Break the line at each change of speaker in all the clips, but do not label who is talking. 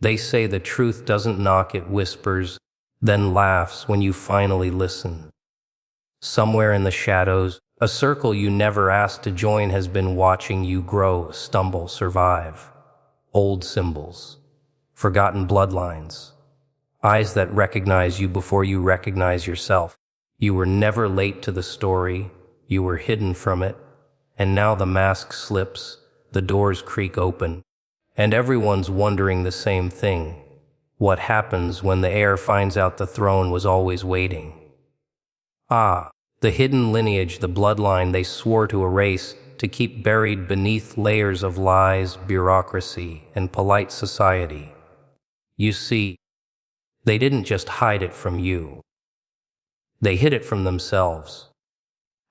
They say the truth doesn't knock, it whispers, then laughs when you finally listen. Somewhere in the shadows, a circle you never asked to join has been watching you grow, stumble, survive. Old symbols, forgotten bloodlines, eyes that recognize you before you recognize yourself. You were never late to the story, you were hidden from it, and now the mask slips, the doors creak open, and everyone's wondering the same thing. What happens when the heir finds out the throne was always waiting? Ah, the hidden lineage, the bloodline they swore to erase, to keep buried beneath layers of lies, bureaucracy, and polite society. You see, they didn't just hide it from you. They hid it from themselves.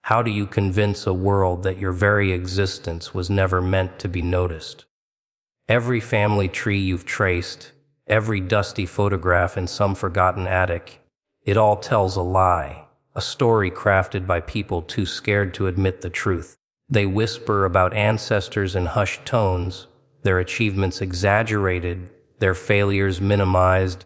How do you convince a world that your very existence was never meant to be noticed? Every family tree you've traced, every dusty photograph in some forgotten attic, it all tells a lie, a story crafted by people too scared to admit the truth. They whisper about ancestors in hushed tones, their achievements exaggerated, their failures minimized,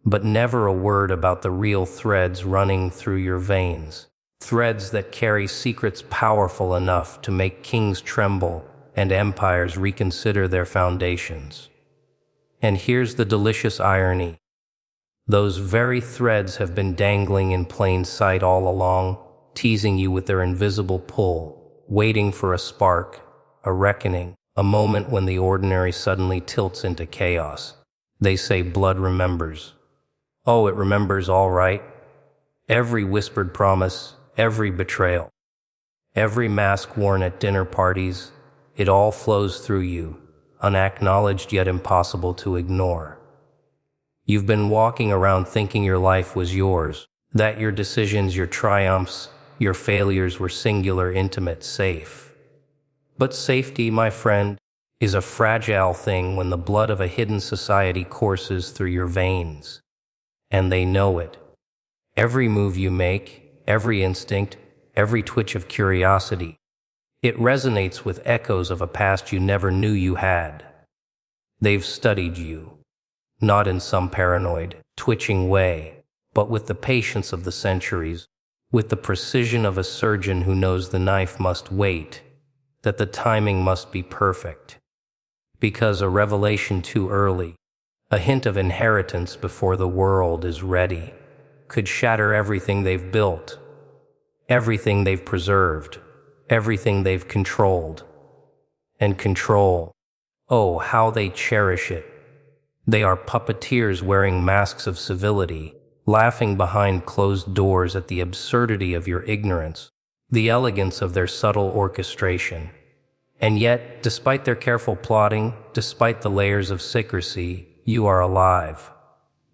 but never a word about the real threads running through your veins. Threads that carry secrets powerful enough to make kings tremble and empires reconsider their foundations. And here's the delicious irony. Those very threads have been dangling in plain sight all along, teasing you with their invisible pull, waiting for a spark, a reckoning, a moment when the ordinary suddenly tilts into chaos. They say blood remembers. Oh, it remembers all right. Every whispered promise, every betrayal, every mask worn at dinner parties, it all flows through you, unacknowledged yet impossible to ignore. You've been walking around thinking your life was yours, that your decisions, your triumphs, your failures were singular, intimate, safe. But safety, my friend, is a fragile thing when the blood of a hidden society courses through your veins. And they know it. Every move you make, every instinct, every twitch of curiosity, it resonates with echoes of a past you never knew you had. They've studied you, not in some paranoid, twitching way, but with the patience of the centuries, with the precision of a surgeon who knows the knife must wait, that the timing must be perfect. Because a revelation too early, a hint of inheritance before the world is ready, could shatter everything they've built, everything they've preserved, everything they've controlled. And control, oh, how they cherish it. They are puppeteers wearing masks of civility, laughing behind closed doors at the absurdity of your ignorance, the elegance of their subtle orchestration. And yet, despite their careful plotting, despite the layers of secrecy, you are alive.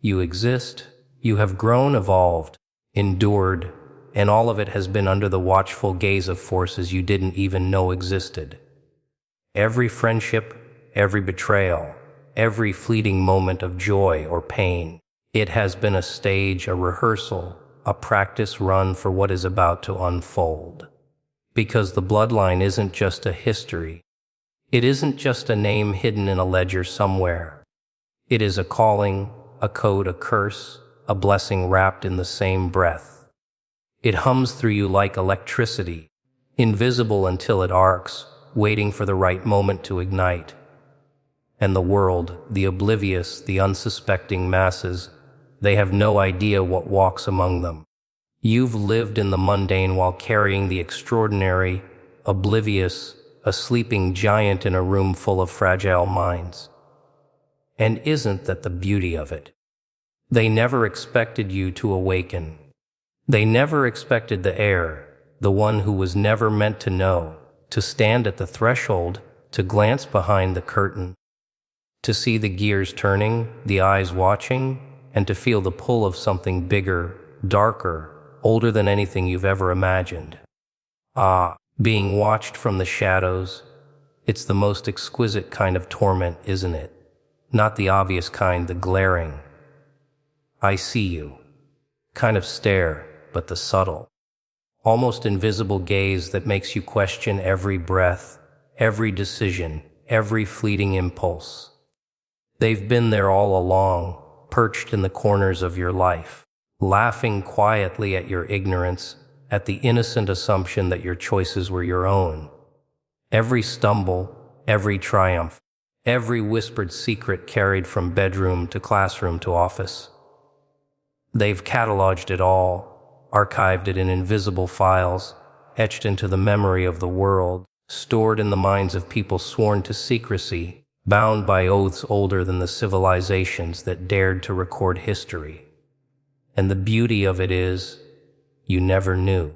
You exist, you have grown, evolved, endured, and all of it has been under the watchful gaze of forces you didn't even know existed. Every friendship, every betrayal, every fleeting moment of joy or pain, it has been a stage, a rehearsal, a practice run for what is about to unfold. Because the bloodline isn't just a history. It isn't just a name hidden in a ledger somewhere. It is a calling, a code, a curse, a blessing wrapped in the same breath. It hums through you like electricity, invisible until it arcs, waiting for the right moment to ignite. And the world, the oblivious, the unsuspecting masses, they have no idea what walks among them. You've lived in the mundane while carrying the extraordinary, oblivious, a sleeping giant in a room full of fragile minds. And isn't that the beauty of it? They never expected you to awaken. They never expected the heir, the one who was never meant to know, to stand at the threshold, to glance behind the curtain, to see the gears turning, the eyes watching, and to feel the pull of something bigger, darker, older than anything you've ever imagined. Ah, being watched from the shadows, it's the most exquisite kind of torment, isn't it? Not the obvious kind, the glaring, I see you, kind of stare, but the subtle, almost invisible gaze that makes you question every breath, every decision, every fleeting impulse. They've been there all along, perched in the corners of your life, laughing quietly at your ignorance, at the innocent assumption that your choices were your own. Every stumble, every triumph, every whispered secret carried from bedroom to classroom to office. They've cataloged it all, archived it in invisible files, etched into the memory of the world, stored in the minds of people sworn to secrecy, bound by oaths older than the civilizations that dared to record history. And the beauty of it is, you never knew.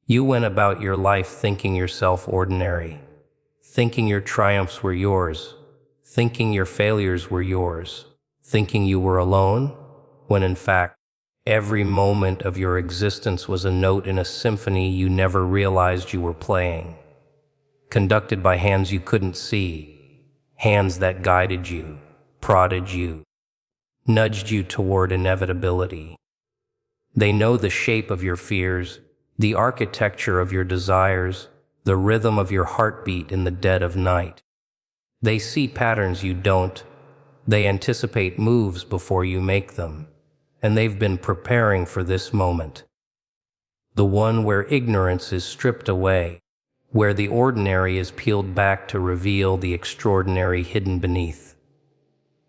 You went about your life thinking yourself ordinary, thinking your triumphs were yours, thinking your failures were yours, thinking you were alone, when in fact, every moment of your existence was a note in a symphony you never realized you were playing, conducted by hands you couldn't see, hands that guided you, prodded you, nudged you toward inevitability. They know the shape of your fears, the architecture of your desires, the rhythm of your heartbeat in the dead of night. They see patterns you don't. They anticipate moves before you make them. And they've been preparing for this moment. The one where ignorance is stripped away, where the ordinary is peeled back to reveal the extraordinary hidden beneath.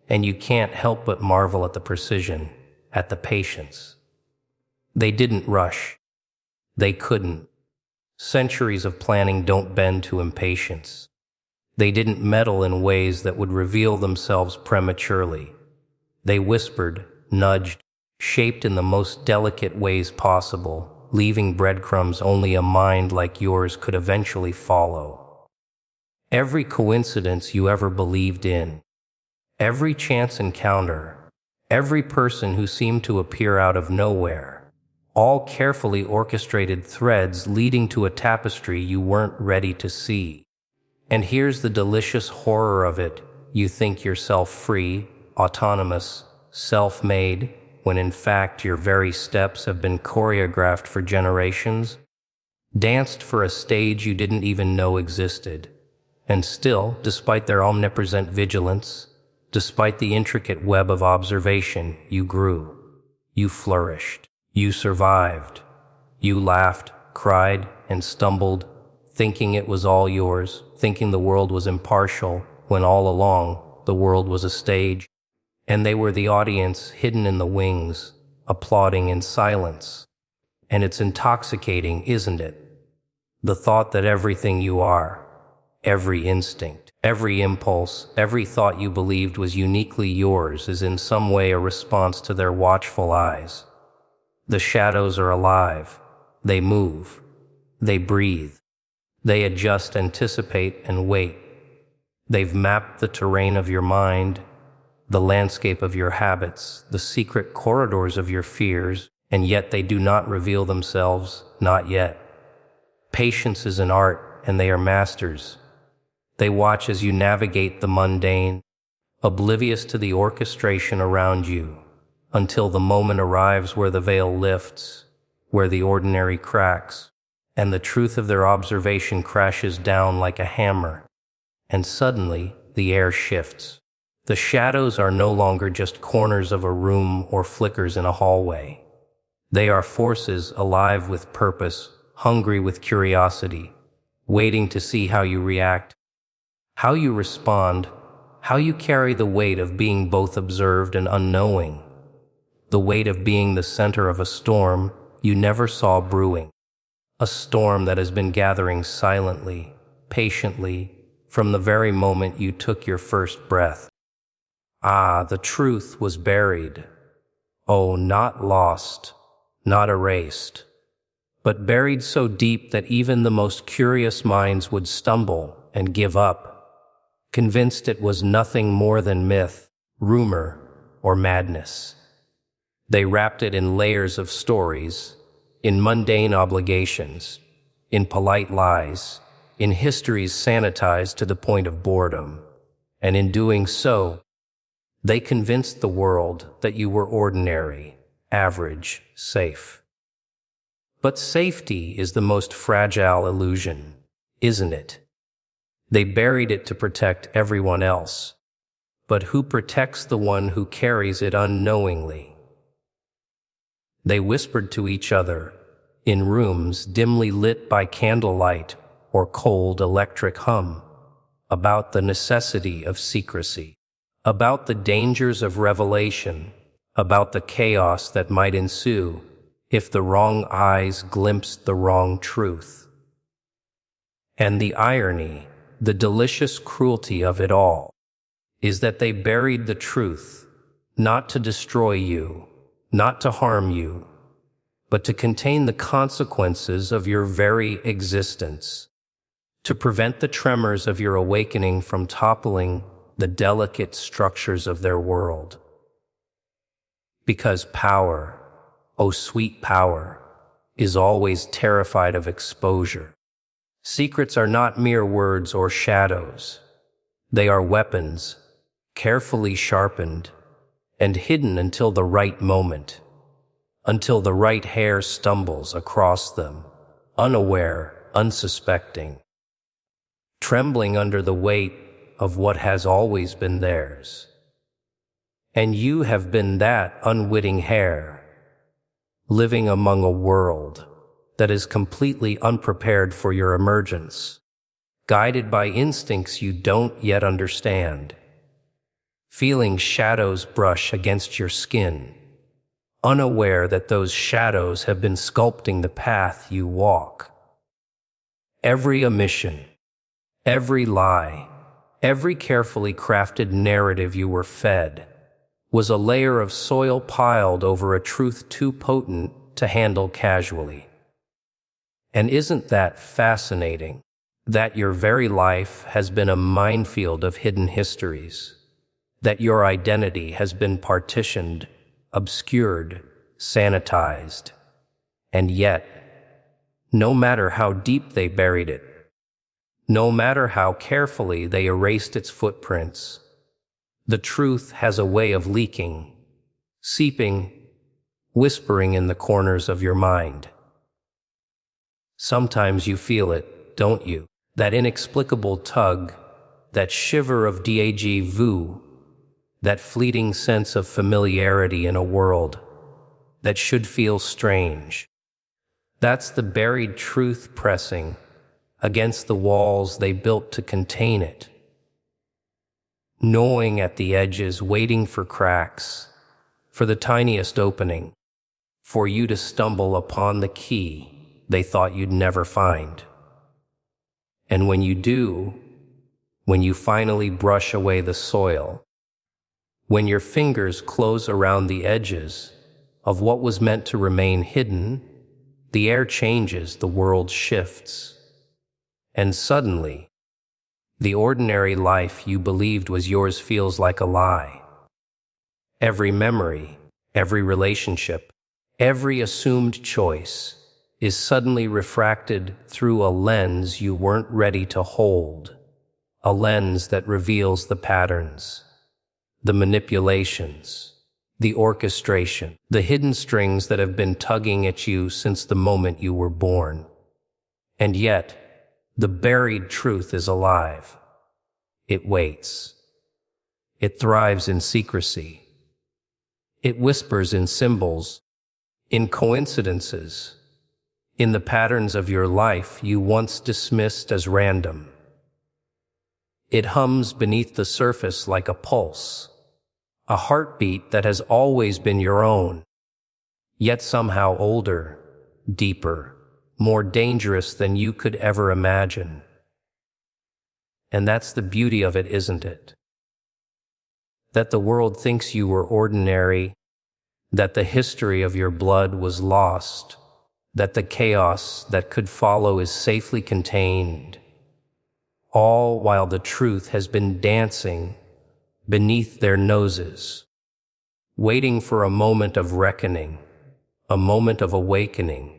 And you can't help but marvel at the precision, at the patience. They didn't rush. They couldn't. Centuries of planning don't bend to impatience. They didn't meddle in ways that would reveal themselves prematurely. They whispered, nudged, shaped in the most delicate ways possible, leaving breadcrumbs only a mind like yours could eventually follow. Every coincidence you ever believed in, every chance encounter, every person who seemed to appear out of nowhere, all carefully orchestrated threads leading to a tapestry you weren't ready to see. And here's the delicious horror of it. You think yourself free, autonomous, self-made, when in fact your very steps have been choreographed for generations, danced for a stage you didn't even know existed. And still, despite their omnipresent vigilance, despite the intricate web of observation, you grew. You flourished. You survived. You laughed, cried, and stumbled, thinking it was all yours, thinking the world was impartial, when all along the world was a stage. And they were the audience hidden in the wings, applauding in silence. And it's intoxicating, isn't it? The thought that everything you are, every instinct, every impulse, every thought you believed was uniquely yours is in some way a response to their watchful eyes. The shadows are alive. They move. They breathe. They adjust, anticipate, and wait. They've mapped the terrain of your mind, the landscape of your habits, the secret corridors of your fears, and yet they do not reveal themselves, not yet. Patience is an art, and they are masters. They watch as you navigate the mundane, oblivious to the orchestration around you, until the moment arrives where the veil lifts, where the ordinary cracks, and the truth of their observation crashes down like a hammer. And suddenly, the air shifts. The shadows are no longer just corners of a room or flickers in a hallway. They are forces alive with purpose, hungry with curiosity, waiting to see how you react, how you respond, how you carry the weight of being both observed and unknowing, the weight of being the center of a storm you never saw brewing, a storm that has been gathering silently, patiently, from the very moment you took your first breath. Ah, the truth was buried. Oh, not lost, not erased, but buried so deep that even the most curious minds would stumble and give up, convinced it was nothing more than myth, rumor, or madness. They wrapped it in layers of stories, in mundane obligations, in polite lies, in histories sanitized to the point of boredom, and in doing so, they convinced the world that you were ordinary, average, safe. But safety is the most fragile illusion, isn't it? They buried it to protect everyone else. but who protects the one who carries it unknowingly. They whispered to each other, in rooms dimly lit by candlelight or cold electric hum, about the necessity of secrecy, about the dangers of revelation, about the chaos that might ensue if the wrong eyes glimpsed the wrong truth. And the irony, the delicious cruelty of it all, is that they buried the truth, not to destroy you, not to harm you, but to contain the consequences of your very existence, to prevent the tremors of your awakening from toppling the delicate structures of their world. Because power, oh sweet power, is always terrified of exposure. Secrets are not mere words or shadows. They are weapons, carefully sharpened, and hidden until the right moment, until the right hair stumbles across them, unaware, unsuspecting, trembling under the weight of what has always been theirs. And you have been that unwitting hair, living among a world that is completely unprepared for your emergence, guided by instincts you don't yet understand, feeling shadows brush against your skin, unaware that those shadows have been sculpting the path you walk. Every omission, every lie, every carefully crafted narrative you were fed was a layer of soil piled over a truth too potent to handle casually. And isn't that fascinating, that your very life has been a minefield of hidden histories, that your identity has been partitioned, obscured, sanitized, and yet, no matter how deep they buried it, no matter how carefully they erased its footprints, the truth has a way of leaking, seeping, whispering in the corners of your mind. Sometimes you feel it, don't you? That inexplicable tug, that shiver of déjà vu, that fleeting sense of familiarity in a world that should feel strange. That's the buried truth pressing against the walls they built to contain it, gnawing at the edges, waiting for cracks, for the tiniest opening, for you to stumble upon the key they thought you'd never find. And when you do, when you finally brush away the soil, when your fingers close around the edges of what was meant to remain hidden, the air changes, the world shifts. And suddenly, the ordinary life you believed was yours feels like a lie. Every memory, every relationship, every assumed choice is suddenly refracted through a lens you weren't ready to hold, a lens that reveals the patterns, the manipulations, the orchestration, the hidden strings that have been tugging at you since the moment you were born. And yet, the buried truth is alive. It waits. It thrives in secrecy. It whispers in symbols, in coincidences, in the patterns of your life you once dismissed as random. It hums beneath the surface like a pulse, a heartbeat that has always been your own, yet somehow older, deeper, more dangerous than you could ever imagine. And that's the beauty of it, isn't it? That the world thinks you were ordinary, that the history of your blood was lost, that the chaos that could follow is safely contained, all while the truth has been dancing beneath their noses, waiting for a moment of reckoning, a moment of awakening,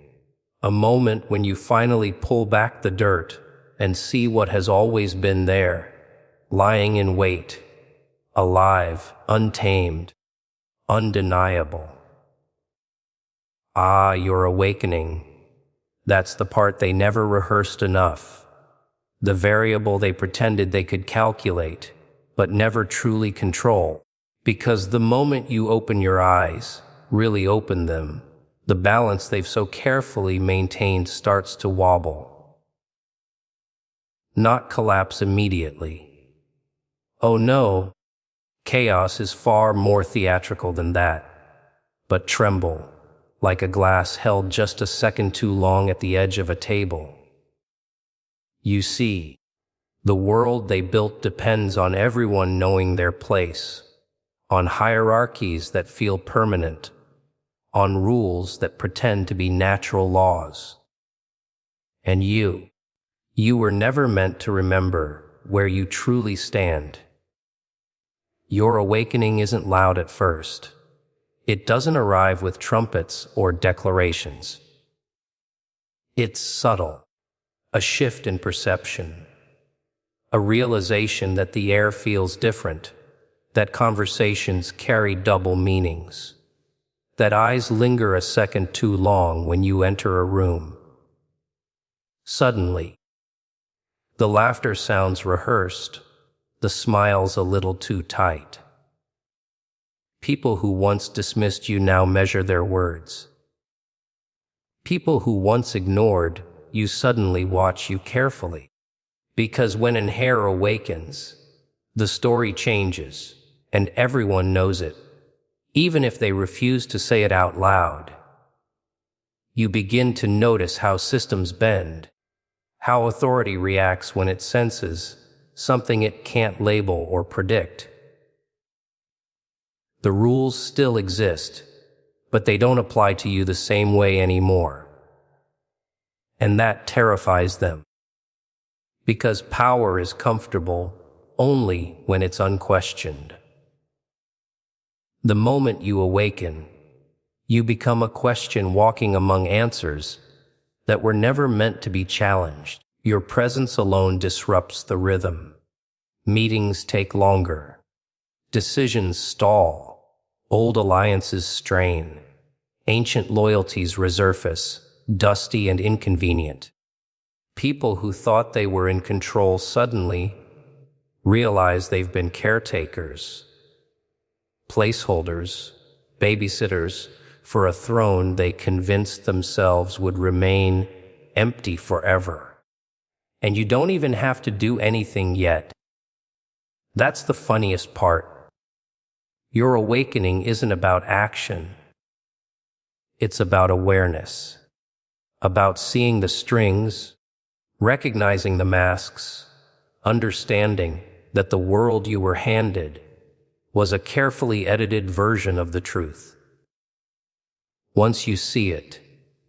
a moment when you finally pull back the dirt and see what has always been there, lying in wait, alive, untamed, undeniable. Ah, your awakening. That's the part they never rehearsed enough, the variable they pretended they could calculate, but never truly control. Because the moment you open your eyes, really open them, the balance they've so carefully maintained starts to wobble. Not collapse immediately. Oh no, chaos is far more theatrical than that, but tremble, like a glass held just a second too long at the edge of a table. You see, the world they built depends on everyone knowing their place, on hierarchies that feel permanent, on rules that pretend to be natural laws. And you were never meant to remember where you truly stand. Your awakening isn't loud at first. It doesn't arrive with trumpets or declarations. It's subtle, a shift in perception, a realization that the air feels different, that conversations carry double meanings, that eyes linger a second too long when you enter a room. Suddenly, the laughter sounds rehearsed, the smiles a little too tight. People who once dismissed you now measure their words. People who once ignored you suddenly watch you carefully. Because when an HEIR awakens, the story changes, and everyone knows it, even if they refuse to say it out loud. You begin to notice how systems bend, how authority reacts when it senses something it can't label or predict. The rules still exist, but they don't apply to you the same way anymore. And that terrifies them. Because power is comfortable only when it's unquestioned. The moment you awaken, you become a question walking among answers that were never meant to be challenged. Your presence alone disrupts the rhythm. Meetings take longer. Decisions stall. Old alliances strain. Ancient loyalties resurface, dusty and inconvenient. People who thought they were in control suddenly realize they've been caretakers, placeholders, babysitters for a throne they convinced themselves would remain empty forever. And you don't even have to do anything yet. That's the funniest part. Your awakening isn't about action. It's about awareness, about seeing the strings, recognizing the masks, understanding that the world you were handed was a carefully edited version of the truth. Once you see it,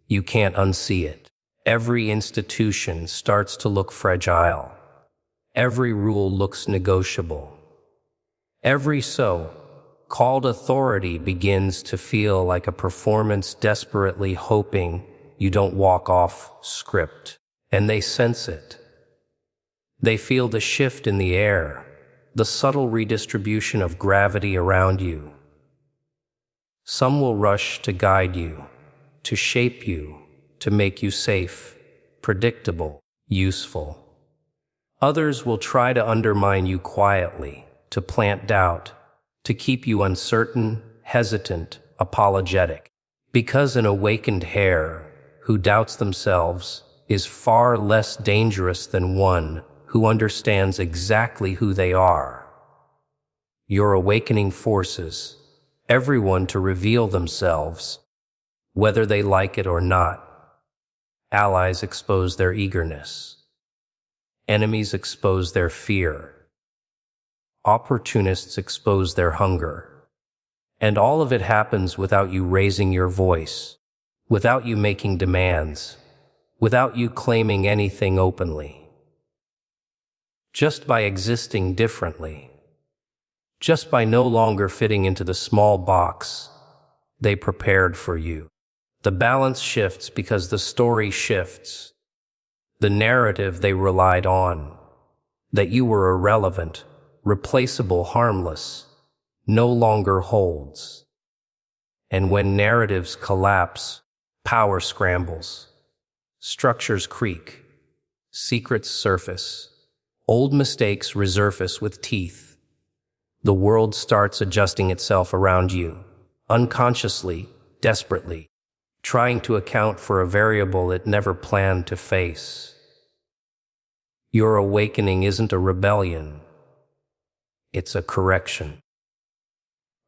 you can't unsee it. Every institution starts to look fragile. Every rule looks negotiable. Every so-called authority begins to feel like a performance desperately hoping you don't walk off script. And they sense it. They feel the shift in the air, the subtle redistribution of gravity around you. Some will rush to guide you, to shape you, to make you safe, predictable, useful. Others will try to undermine you quietly, to plant doubt, to keep you uncertain, hesitant, apologetic. Because an awakened HEIR who doubts themselves is far less dangerous than one who understands exactly who they are. Your awakening forces everyone to reveal themselves, whether they like it or not. Allies expose their eagerness. Enemies expose their fear. Opportunists expose their hunger. And all of it happens without you raising your voice, without you making demands, without you claiming anything openly. Just by existing differently. Just by no longer fitting into the small box they prepared for you. The balance shifts because the story shifts. The narrative they relied on, that you were irrelevant, replaceable, harmless, no longer holds. And when narratives collapse, power scrambles. Structures creak. Secrets surface. Old mistakes resurface with teeth. The world starts adjusting itself around you, unconsciously, desperately, trying to account for a variable it never planned to face. Your awakening isn't a rebellion, it's a correction.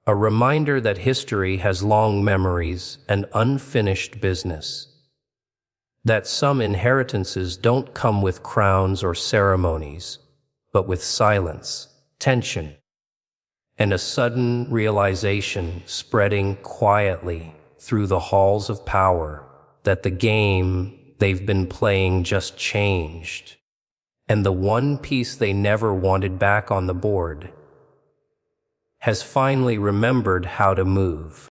A reminder that history has long memories and unfinished business. That some inheritances don't come with crowns or ceremonies, but with silence, tension, and a sudden realization spreading quietly through the halls of power that the game they've been playing just changed, and the one piece they never wanted back on the board has finally remembered how to move.